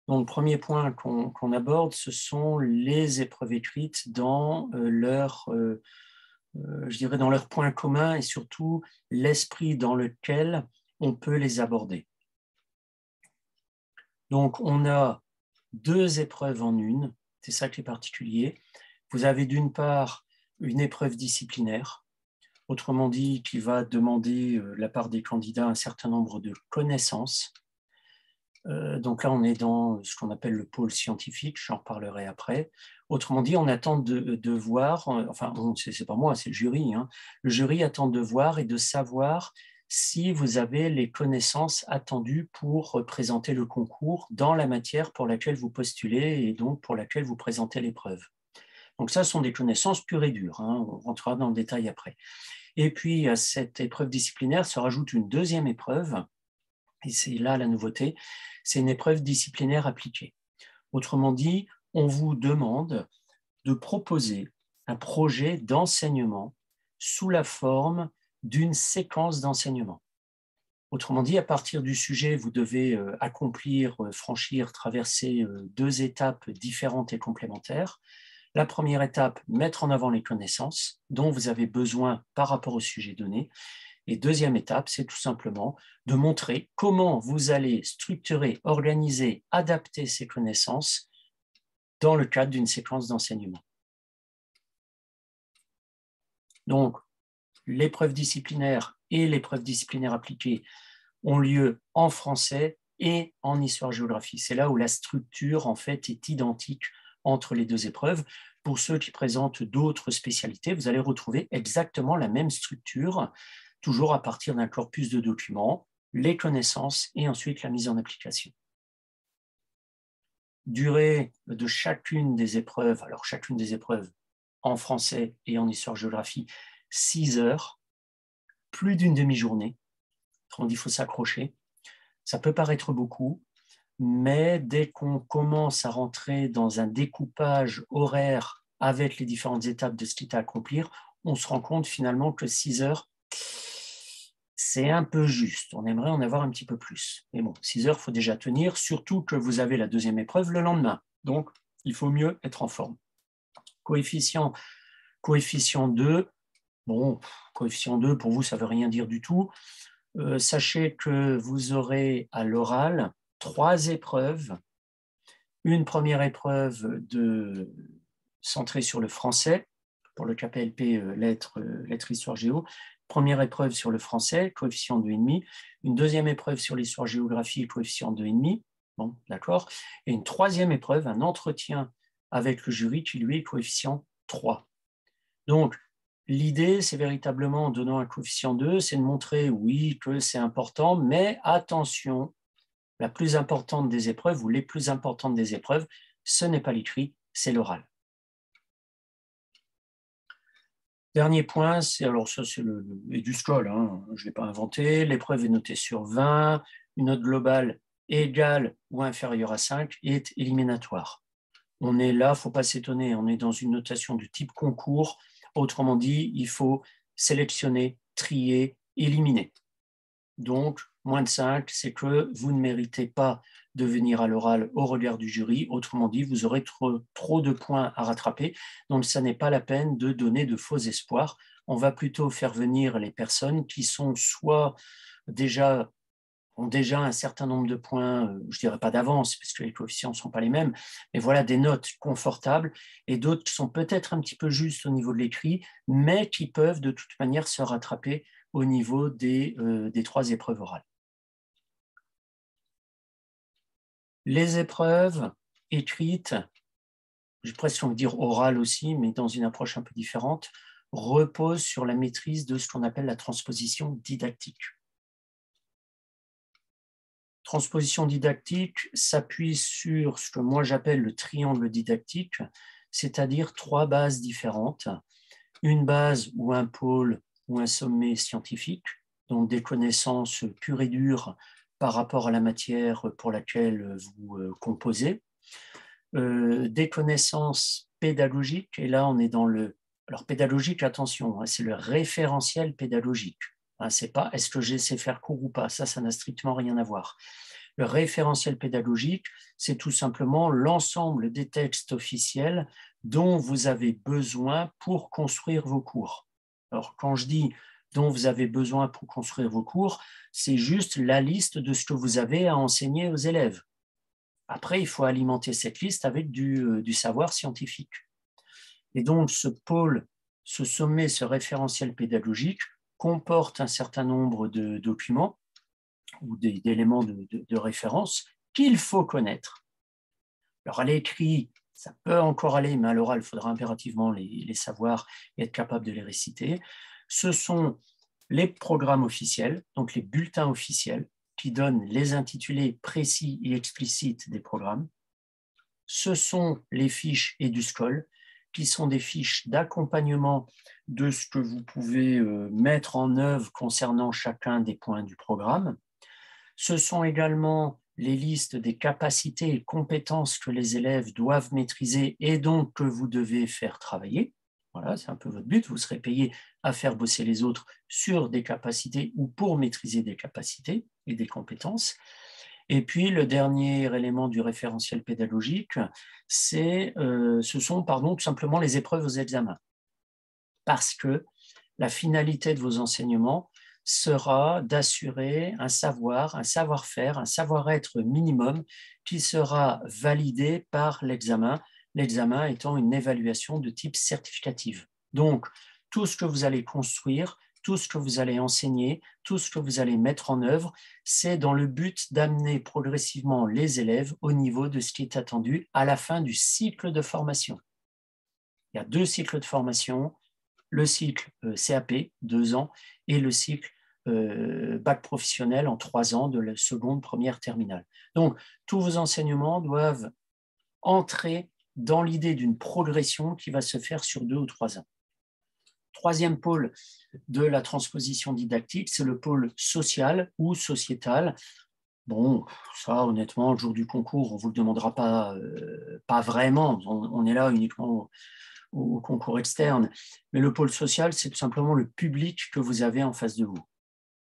Donc, premier point qu'on aborde, ce sont les épreuves écrites dans je dirais dans leur point commun et surtout l'esprit dans lequel on peut les aborder. Donc, on a deux épreuves en une, c'est ça qui est particulier. Vous avez d'une part une épreuve disciplinaire, autrement dit, qui va demander de la part des candidats un certain nombre de connaissances. Donc là, on est dans ce qu'on appelle le pôle scientifique, j'en reparlerai après. Autrement dit, on attend de voir, enfin, c'est pas moi, c'est le jury. Hein. Le jury attend de voir et de savoir si vous avez les connaissances attendues pour représenter le concours dans la matière pour laquelle vous postulez et donc pour laquelle vous présentez l'épreuve. Donc ça, ce sont des connaissances pures et dures, hein, on rentrera dans le détail après. Et puis, à cette épreuve disciplinaire se rajoute une deuxième épreuve, et c'est là la nouveauté, c'est une épreuve disciplinaire appliquée. Autrement dit, on vous demande de proposer un projet d'enseignement sous la forme d'une séquence d'enseignement. Autrement dit, à partir du sujet, vous devez accomplir, franchir, traverser deux étapes différentes et complémentaires. La première étape, mettre en avant les connaissances dont vous avez besoin par rapport au sujet donné. Et deuxième étape, c'est tout simplement de montrer comment vous allez structurer, organiser, adapter ces connaissances dans le cadre d'une séquence d'enseignement. Donc, l'épreuve disciplinaire et l'épreuve disciplinaire appliquée ont lieu en français et en histoire-géographie. C'est là où la structure, en fait, est identique entre les deux épreuves. Pour ceux qui présentent d'autres spécialités, vous allez retrouver exactement la même structure, toujours à partir d'un corpus de documents, les connaissances et ensuite la mise en application. Durée de chacune des épreuves, alors chacune des épreuves en français et en histoire-géographie, 6 heures, plus d'une demi-journée. Il faut s'accrocher. Ça peut paraître beaucoup, mais dès qu'on commence à rentrer dans un découpage horaire avec les différentes étapes de ce qui est à accomplir, on se rend compte finalement que 6 heures, c'est un peu juste. On aimerait en avoir un petit peu plus. Mais bon, 6 heures, il faut déjà tenir, surtout que vous avez la deuxième épreuve le lendemain. Donc, il faut mieux être en forme. Coefficient 2, bon, coefficient 2, pour vous, ça ne veut rien dire du tout. Sachez que vous aurez à l'oral 3 épreuves. Une première épreuve centrée sur le français, pour le KPLP lettres histoire géo. Première épreuve sur le français, coefficient 2,5. Une deuxième épreuve sur l'histoire-géographie, coefficient 2,5. Bon, d'accord. Et une troisième épreuve, un entretien avec le jury qui lui est coefficient 3. Donc, l'idée, c'est véritablement, en donnant un coefficient 2, c'est de montrer, oui, que c'est important, mais attention, la plus importante des épreuves, ou les plus importantes des épreuves, ce n'est pas l'écrit, c'est l'oral. Dernier point, alors ça c'est du scroll, hein, je ne l'ai pas inventé, l'épreuve est notée sur 20, une note globale égale ou inférieure à 5 est éliminatoire. On est là, il ne faut pas s'étonner, on est dans une notation du type concours, autrement dit, il faut sélectionner, trier, éliminer. Donc, moins de 5, c'est que vous ne méritez pas de venir à l'oral au regard du jury. Autrement dit, vous aurez trop de points à rattraper. Donc, ça n'est pas la peine de donner de faux espoirs. On va plutôt faire venir les personnes qui sont soit ont déjà un certain nombre de points, je ne dirais pas d'avance, puisque les coefficients ne sont pas les mêmes, mais voilà des notes confortables, et d'autres qui sont peut-être un petit peu justes au niveau de l'écrit, mais qui peuvent de toute manière se rattraper au niveau des 3 épreuves orales. Les épreuves écrites, j'ai presque envie de dire orales aussi, mais dans une approche un peu différente, reposent sur la maîtrise de ce qu'on appelle la transposition didactique. Transposition didactique s'appuie sur ce que moi j'appelle le triangle didactique, c'est-à-dire 3 bases différentes. Une base ou un pôle ou un sommet scientifique, donc des connaissances pures et dures par rapport à la matière pour laquelle vous composez. Des connaissances pédagogiques, et là on est dans le... Alors pédagogique, attention, c'est le référentiel pédagogique. C'est pas est-ce que je sais faire cours ou pas, ça n'a strictement rien à voir. Le référentiel pédagogique, c'est tout simplement l'ensemble des textes officiels dont vous avez besoin pour construire vos cours. Alors, quand je dis dont vous avez besoin pour construire vos cours, c'est juste la liste de ce que vous avez à enseigner aux élèves. Après, il faut alimenter cette liste avec du savoir scientifique. Et donc, ce pôle, ce sommet, ce référentiel pédagogique comporte un certain nombre de documents ou d'éléments de référence qu'il faut connaître. Alors, à l'écrit, ça peut encore aller, mais à l'oral, il faudra impérativement les savoir et être capable de les réciter. Ce sont les programmes officiels, donc les bulletins officiels, qui donnent les intitulés précis et explicites des programmes. Ce sont les fiches EduSchool, qui sont des fiches d'accompagnement de ce que vous pouvez mettre en œuvre concernant chacun des points du programme. Ce sont également les listes des capacités et compétences que les élèves doivent maîtriser et donc que vous devez faire travailler. Voilà, c'est un peu votre but. Vous serez payé à faire bosser les autres sur des capacités ou pour maîtriser des capacités et des compétences. Et puis, le dernier élément du référentiel pédagogique, ce sont tout simplement les épreuves aux examens. Parce que la finalité de vos enseignements sera d'assurer un savoir, un savoir-faire, un savoir-être minimum qui sera validé par l'examen, l'examen étant une évaluation de type certificative. Donc, tout ce que vous allez construire, tout ce que vous allez enseigner, tout ce que vous allez mettre en œuvre, c'est dans le but d'amener progressivement les élèves au niveau de ce qui est attendu à la fin du cycle de formation. Il y a 2 cycles de formation, le cycle CAP, 2 ans, et le cycle bac professionnel en 3 ans de la seconde, première, terminale. Donc, tous vos enseignements doivent entrer dans l'idée d'une progression qui va se faire sur 2 ou 3 ans. Troisième pôle de la transposition didactique, c'est le pôle social ou sociétal. Bon, ça, honnêtement, le jour du concours, on ne vous le demandera pas vraiment. On est là uniquement au concours externe. Mais le pôle social, c'est tout simplement le public que vous avez en face de vous.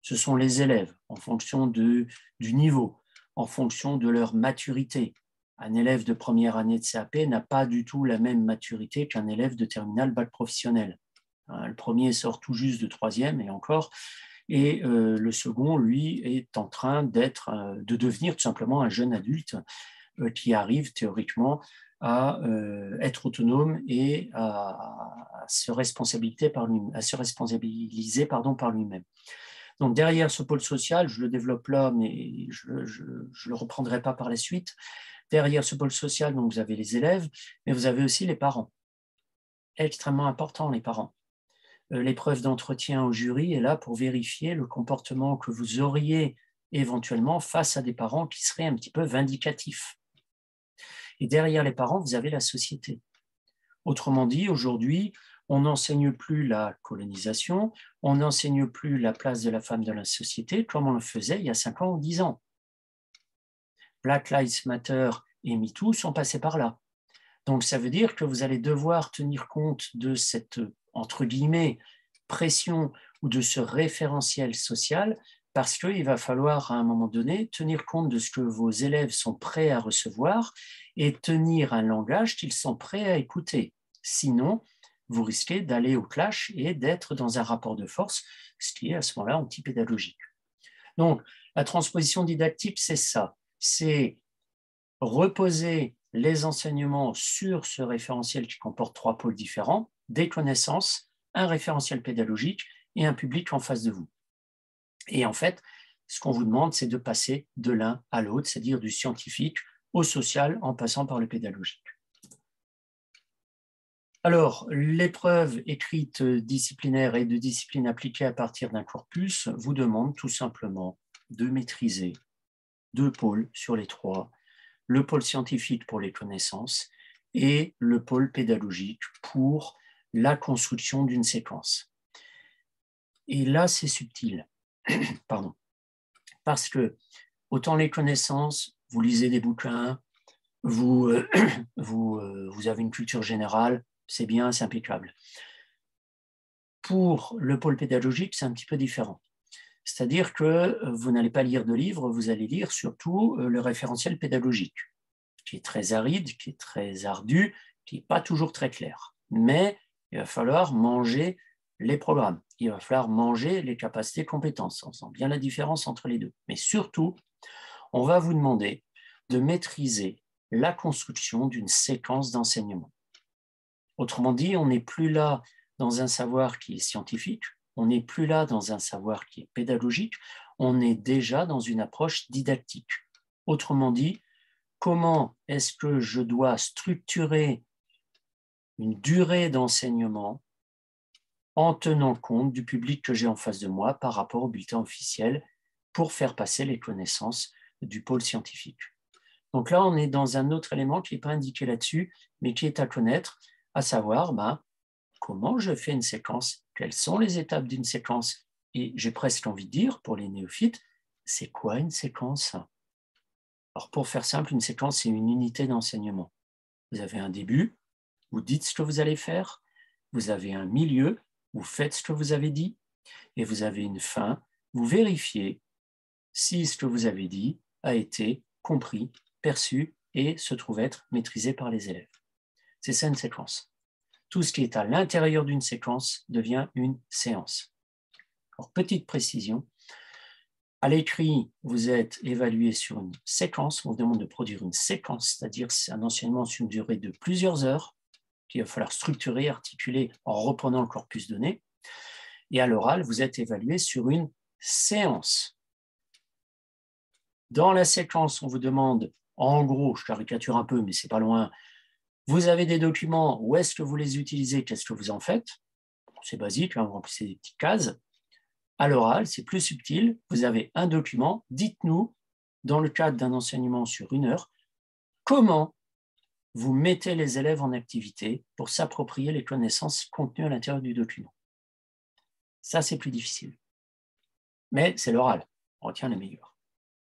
Ce sont les élèves, en fonction du niveau, en fonction de leur maturité. Un élève de première année de CAP n'a pas du tout la même maturité qu'un élève de terminale bac professionnel. Le premier sort tout juste de troisième et encore, et le second, lui, est en train de devenir tout simplement un jeune adulte qui arrive théoriquement à être autonome et à se responsabiliser par lui-même. Donc derrière ce pôle social, je le développe là, mais je le reprendrai pas par la suite. Derrière ce pôle social, donc vous avez les élèves, mais vous avez aussi les parents. Extrêmement important, les parents. L'épreuve d'entretien au jury est là pour vérifier le comportement que vous auriez éventuellement face à des parents qui seraient un petit peu vindicatifs. Et derrière les parents, vous avez la société. Autrement dit, aujourd'hui, on n'enseigne plus la colonisation, on n'enseigne plus la place de la femme dans la société comme on le faisait il y a 5 ans ou 10 ans. Black Lives Matter et MeToo sont passés par là. Donc ça veut dire que vous allez devoir tenir compte de cette, entre guillemets, pression ou de ce référentiel social parce qu'il va falloir à un moment donné tenir compte de ce que vos élèves sont prêts à recevoir et tenir un langage qu'ils sont prêts à écouter. Sinon, vous risquez d'aller au clash et d'être dans un rapport de force, ce qui est à ce moment-là antipédagogique. Donc, la transposition didactique, c'est ça. C'est reposer les enseignements sur ce référentiel qui comporte 3 pôles différents, des connaissances, un référentiel pédagogique et un public en face de vous. Et en fait, ce qu'on vous demande, c'est de passer de l'un à l'autre, c'est-à-dire du scientifique au social en passant par le pédagogique. Alors, l'épreuve écrite disciplinaire et de discipline appliquée à partir d'un corpus vous demande tout simplement de maîtriser 2 pôles sur les 3, le pôle scientifique pour les connaissances et le pôle pédagogique pour la construction d'une séquence. Et là, c'est subtil. Pardon. Parce que autant les connaissances, vous lisez des bouquins, vous avez une culture générale, c'est bien, c'est impeccable. Pour le pôle pédagogique, c'est un petit peu différent. C'est-à-dire que vous n'allez pas lire de livres, vous allez lire surtout le référentiel pédagogique, qui est très aride, qui est très ardu, qui n'est pas toujours très clair. Mais il va falloir manger les programmes, il va falloir manger les capacités compétences, en faisant bien la différence entre les deux. Mais surtout, on va vous demander de maîtriser la construction d'une séquence d'enseignement. Autrement dit, on n'est plus là dans un savoir qui est scientifique, on n'est plus là dans un savoir qui est pédagogique, on est déjà dans une approche didactique. Autrement dit, comment est-ce que je dois structurer une durée d'enseignement en tenant compte du public que j'ai en face de moi par rapport au bulletin officiel pour faire passer les connaissances du pôle scientifique. Donc là, on est dans un autre élément qui n'est pas indiqué là-dessus, mais qui est à connaître, à savoir comment je fais une séquence, quelles sont les étapes d'une séquence, et j'ai presque envie de dire, pour les néophytes, c'est quoi une séquence? Alors pour faire simple, une séquence, c'est une unité d'enseignement. Vous avez un début, vous dites ce que vous allez faire, vous avez un milieu, vous faites ce que vous avez dit, et vous avez une fin, vous vérifiez si ce que vous avez dit a été compris, perçu et se trouve être maîtrisé par les élèves. C'est ça une séquence. Tout ce qui est à l'intérieur d'une séquence devient une séance. Alors, petite précision, à l'écrit, vous êtes évalué sur une séquence, on vous demande de produire une séquence, c'est-à-dire c'est un enseignement sur une durée de plusieurs heures, qu'il va falloir structurer, articuler en reprenant le corpus donné. Et à l'oral, vous êtes évalué sur une séance. Dans la séquence, on vous demande, en gros, je caricature un peu, mais c'est pas loin, vous avez des documents, où est-ce que vous les utilisez, qu'est-ce que vous en faites? C'est basique, vous remplissez des petites cases. À l'oral, c'est plus subtil, vous avez un document, dites-nous, dans le cadre d'un enseignement sur une heure, comment vous mettez les élèves en activité pour s'approprier les connaissances contenues à l'intérieur du document. Ça, c'est plus difficile. Mais c'est l'oral, on retient les meilleurs.